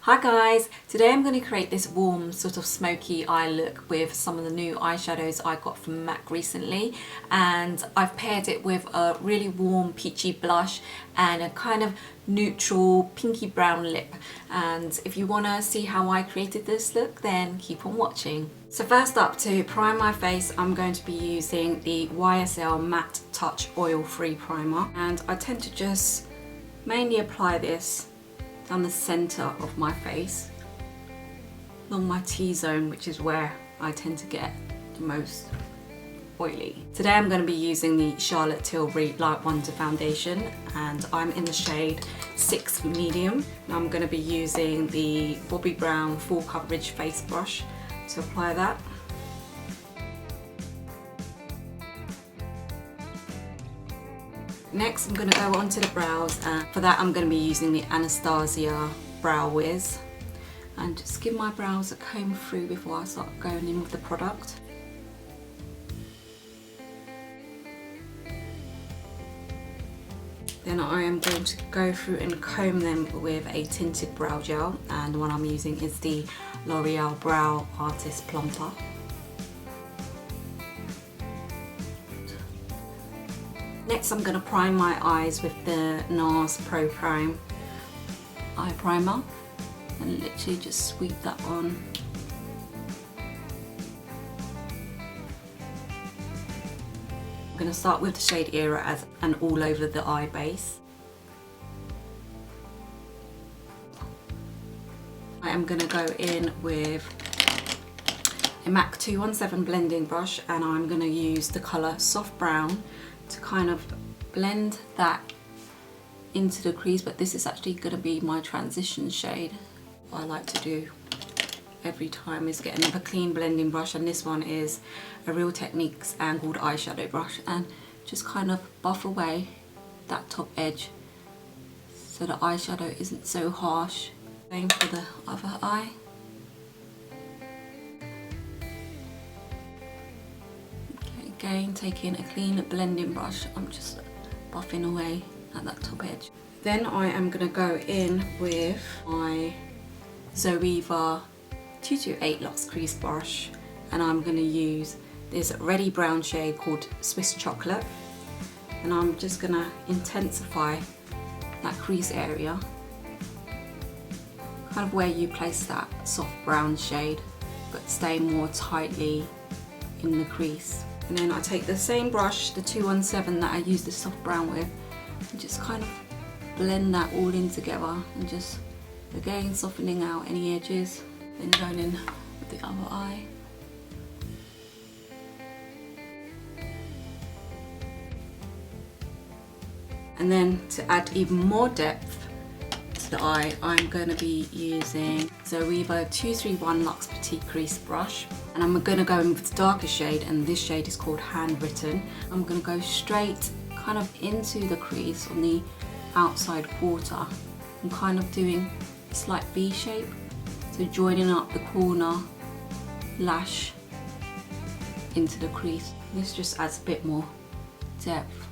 Hi guys, today I'm going to create this warm sort of smoky eye look with some of the new eyeshadows I got from MAC recently, and I've paired it with a really warm peachy blush and a kind of neutral pinky brown lip. And if you want to see how I created this look, then keep on watching. So first up, to prime my face, I'm going to be using the YSL Matte Touch Oil Free Primer, and I tend to just mainly apply this down the center of my face, along my T-zone, which is where I tend to get the most oily. Today I'm going to be using the Charlotte Tilbury Light Wonder Foundation, and I'm in the shade 6 Medium. Now I'm going to be using the Bobbi Brown Full Coverage Face Brush to apply that. Next I'm going to go onto the brows, and for that I'm going to be using the Anastasia Brow Wiz, and just give my brows a comb through before I start going in with the product. Then I am going to go through and comb them with a tinted brow gel, and the one I'm using is the L'Oreal Brow Artist Plumper. Next I'm going to prime my eyes with the Nars Pro Prime Eye Primer, and literally just sweep that on. I'm going to start with the shade Era as an all over the eye base. I am going to go in with a MAC 217 blending brush, and I'm going to use the colour Soft Brown to kind of blend that into the crease, but this is actually going to be my transition shade. What I like to do every time is get another clean blending brush, and this one is a Real Techniques angled eyeshadow brush, and just kind of buff away that top edge so the eyeshadow isn't so harsh. Same for the other eye. Again, taking a clean blending brush, I'm just buffing away at that top edge. Then I am going to go in with my Zoeva 228 Luxe Crease brush, and I'm going to use this reddy brown shade called Swiss Chocolate, and I'm just going to intensify that crease area, kind of where you place that soft brown shade, but stay more tightly in the crease. And then I take the same brush, the 217 that I used the soft brown with, and just kind of blend that all in together, and just again softening out any edges. Then going in with the other eye. And then to add even more depth to the eye, I'm going to be using Zoeva 231 Luxe Petite Crease brush. And I'm going to go in with the darker shade, and this shade is called Handwritten. I'm going to go straight kind of into the crease on the outside quarter. I'm kind of doing a slight V shape, so joining up the corner lash into the crease. This just adds a bit more depth,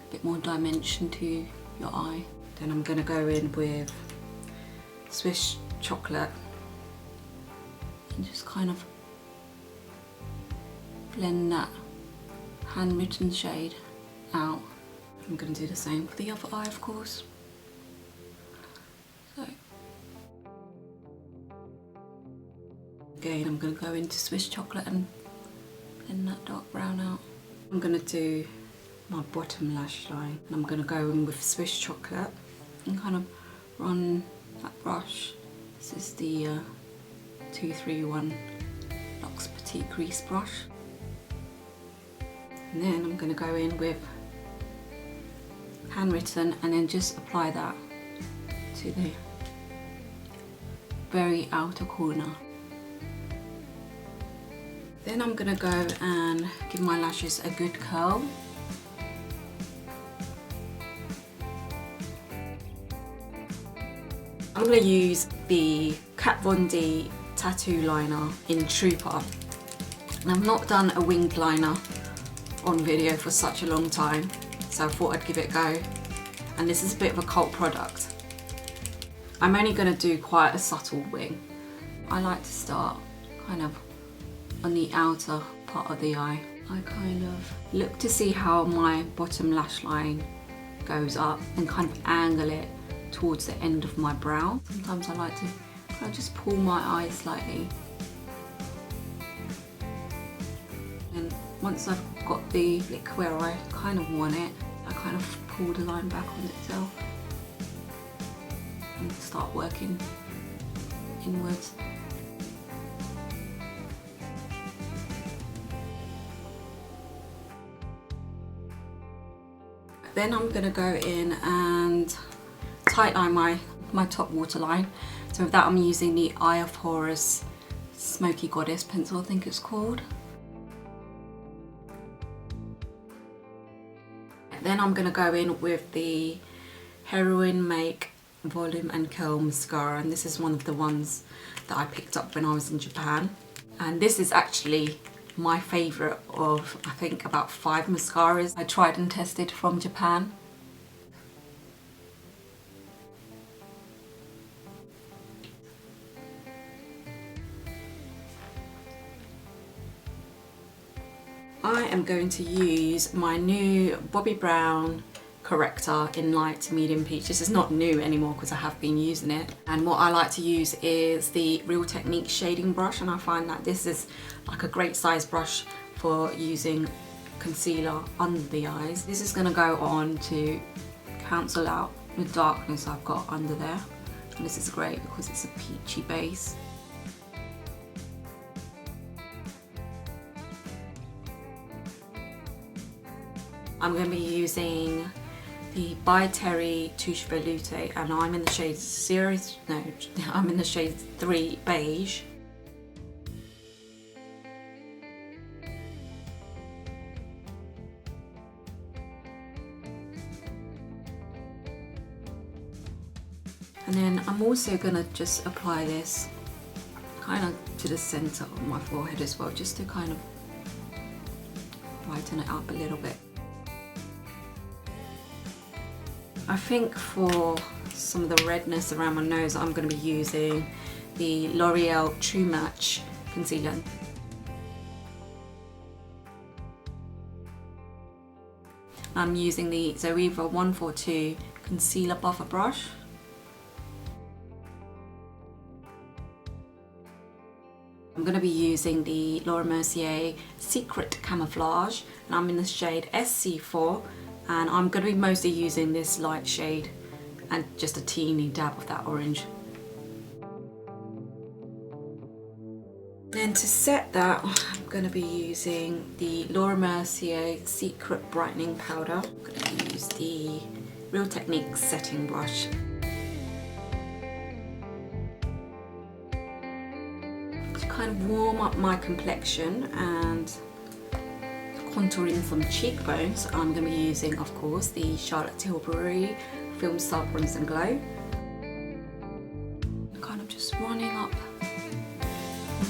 a bit more dimension to your eye. Then I'm going to go in with Swiss Chocolate and just kind of blend that Handwritten shade out. I'm going to do the same for the other eye, of course. So again, I'm going to go into Swiss Chocolate and blend that dark brown out. I'm going to do my bottom lash line, and I'm going to go in with Swiss Chocolate and kind of run that brush. This is the 231 Luxe Petite Crease brush. And then I'm going to go in with Handwritten, and then just apply that to the very outer corner. Then I'm going to go and give my lashes a good curl. I'm going to use the Kat Von D tattoo liner in Trooper. And I've not done a winged liner on video for such a long time, so I thought I'd give it a go, and this is a bit of a cult product. I'm only going to do quite a subtle wing. I like to start kind of on the outer part of the eye. I kind of look to see how my bottom lash line goes up and kind of angle it towards the end of my brow. Sometimes I like to kind of just pull my eye slightly. And once I've got the lick where I kind of want it, I kind of pull the line back on itself and start working inwards. Then I'm going to go in and tightline my top waterline. So with that I'm using the Eye of Horus Smoky Goddess pencil, I think it's called. Then I'm going to go in with the Heroine Make Volume and Curl Mascara, and this is one of the ones that I picked up when I was in Japan. And this is actually my favourite of, I think, about 5 mascaras I tried and tested from Japan. I am going to use my new Bobbi Brown Corrector in light to medium peach. This is not new anymore because I have been using it. And what I like to use is the Real Technique shading brush, and I find that this is like a great size brush for using concealer under the eyes. This is going to go on to cancel out the darkness I've got under there. And this is great because it's a peachy base. I'm going to be using the By Terry Touche Veloute, and I'm in the shade 3 Beige. And then I'm also going to just apply this kind of to the centre of my forehead as well, just to kind of brighten it up a little bit. I think for some of the redness around my nose, I'm going to be using the Loreal True Match concealer. I'm using the Zoeva 142 concealer buffer brush. I'm going to be using the Laura Mercier Secret Camouflage, and I'm in the shade SC4. And I'm going to be mostly using this light shade and just a teeny dab of that orange. Then to set that, I'm going to be using the Laura Mercier Secret Brightening Powder. I'm going to use the Real Technique setting brush. To kind of warm up my complexion and contouring some cheekbones, I'm going to be using, of course, the Charlotte Tilbury Film Star Bronze and Glow. Kind of just running up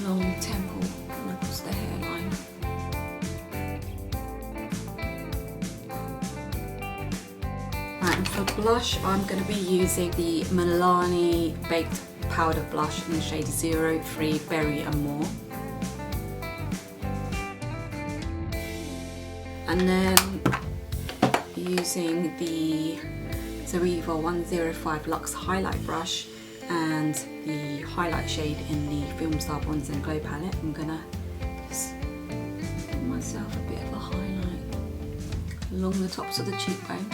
along the temple and across the hairline. Right, and for blush, I'm going to be using the Milani Baked Powder Blush in the shade 03 Berry and More. And then using the Zoeva 105 Luxe Highlight Brush and the highlight shade in the Film Star Bronze and Glow palette, I'm gonna just give myself a bit of a highlight along the tops of the cheekbone.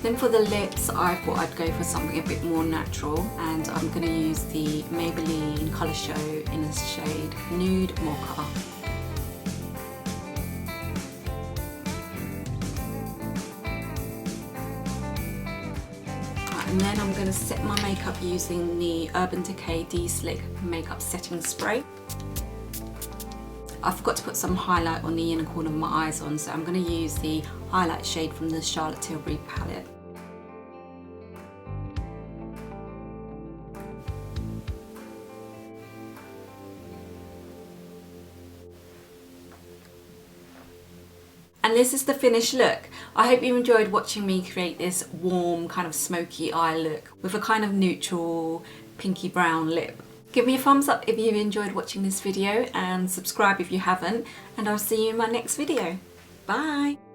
Then for the lips, I thought I'd go for something a bit more natural, and I'm gonna use the Maybelline Colour Show in the shade Nude Mocha. And then I'm going to set my makeup using the Urban Decay D-Slick Makeup Setting Spray. I forgot to put some highlight on the inner corner of my eyes on, so I'm going to use the highlight shade from the Charlotte Tilbury palette. And this is the finished look. I hope you enjoyed watching me create this warm kind of smoky eye look with a kind of neutral pinky brown lip. Give me a thumbs up if you enjoyed watching this video and subscribe if you haven't, and I'll see you in my next video. Bye!